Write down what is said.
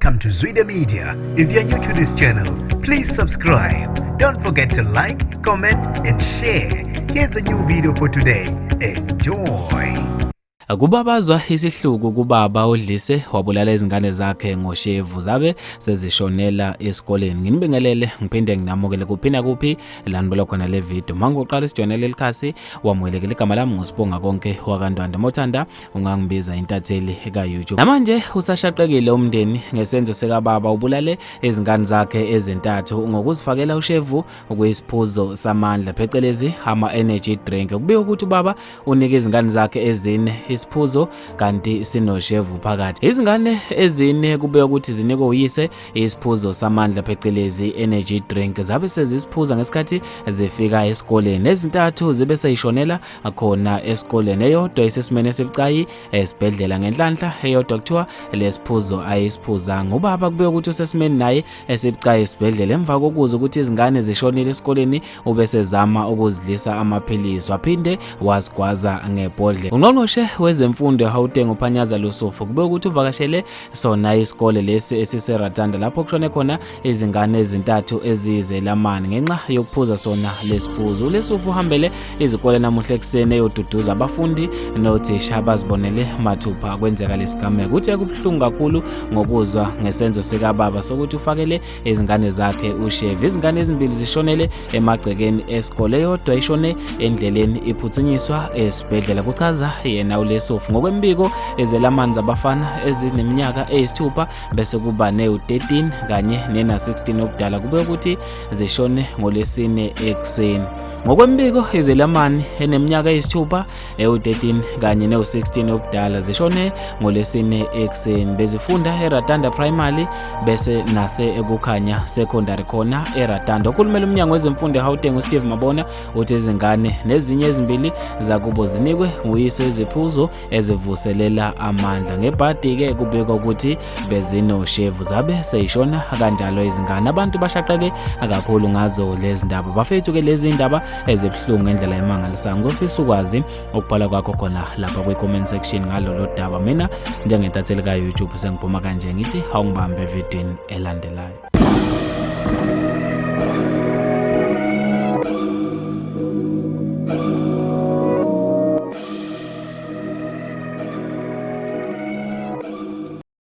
Welcome to Zwida Media. If you're new to this channel, please subscribe. Don't forget to like, comment and share. Here's a new video for today. Enjoy. Kubabazwa isihluku kubaba odlise wabulala izingane zakhe ngoshevu zabe sezishonela esikoleni. Nginibingelele ngiphinde nginamukele kuphina kuphi lanibela khona le video. Mangoqala isijonele likhasi wamwelekele igama lami ngosibonga konke wakandwanda mothanda ungangibiza intatheli ka YouTube. Namanje usashaqekile umndeni ngesenzo sekababa ubulale izingane zakhe ezintathu ngokuzifakela ushevu okuyisiphuzo samandla phecelezi ama energy drink. Kubiye ukuthi ubaba unike izingane zakhe ezine isiphuzo kanti sinoshevu phakathi. Izingane ezine kube ukuthi zinikwe uyise isiphuzo samandla phecelezi energy drink zabe sezisiphuza ngesikhathi zifika esikoleni. Ezintathu zibe seyishonela khona esikoleni. Eyodwa isesimene esibucayi esibhedlela ngenhlanhla, eyodwa kuthiwa lesiphuzo ayisiphuzanga. Ubaba kube ukuthi usesimene naye esibucayi esibhedlela emva kokuzwa ukuthi izingane zishonile esikoleni ubese zama ukuzidlisa amaphilisi waphinde wazigwaza ngebhodlela. Ungqongqoshe wezemfundo eGauteng uPhanyaza Lusufu kube ukuthi uvakashele sona isikole lesi esiseRatanda lapho kushone khona izingane ezintathu ezizelamani ngenxa yokuphuza sona lesiphuzo. Lusufu uhambele izikole namuhla ekseni eyoduduza abafundi nothisha abazibonele mathupha kwenzeka lesigameko. Uthe kubuhlungu kakhulu ngokuzwa ngesenzo sikababa sokuthi ufakele izingane zakhe ushevu. Izingane ezimbili zishonele emagcekeni esikole, eyodwa ishone endleleni iphuthunyiswa esibhedlela. Kuchaza yena uLesufu ngokwembiko ezelamani zabafana ezineminyaka eyisithupha bese kuba ne-13 kanye nena-16 obudala kube ukuthi zishone ngolesine ekseni. Ngokwembiko ezelamani eneminyaka eyisithupha ewu-13 kanye ne-16 obudala zishone ngolesine ekseni. Bezifunda eRatanda Primary bese nase ekukhanya secondary khona eRatanda. Ukhulumela umnyango wezemfundo eGauteng uSteve Mabona uthi izingane nezinye ezimbili zakubo zinikwe nguyise iziphuzo ezivuselela amandla. Ngebhadi ke kubikwa ukuthi bezinoshevu zabe seyishona kanjalo izingane. Abantu bashaqeke kakhulu ngazo lezi ndaba. Bafethu ke lezi ndaba ezibhlungu ngendlela emangalisayo. Ngizofisa ukwazi ukubhala kwakho khona lapha kwi-comment section ngalolu daba. Mina njengentatheli ka YouTube sengiphuma kanje ngithi awungibambe evidweni elandelayo.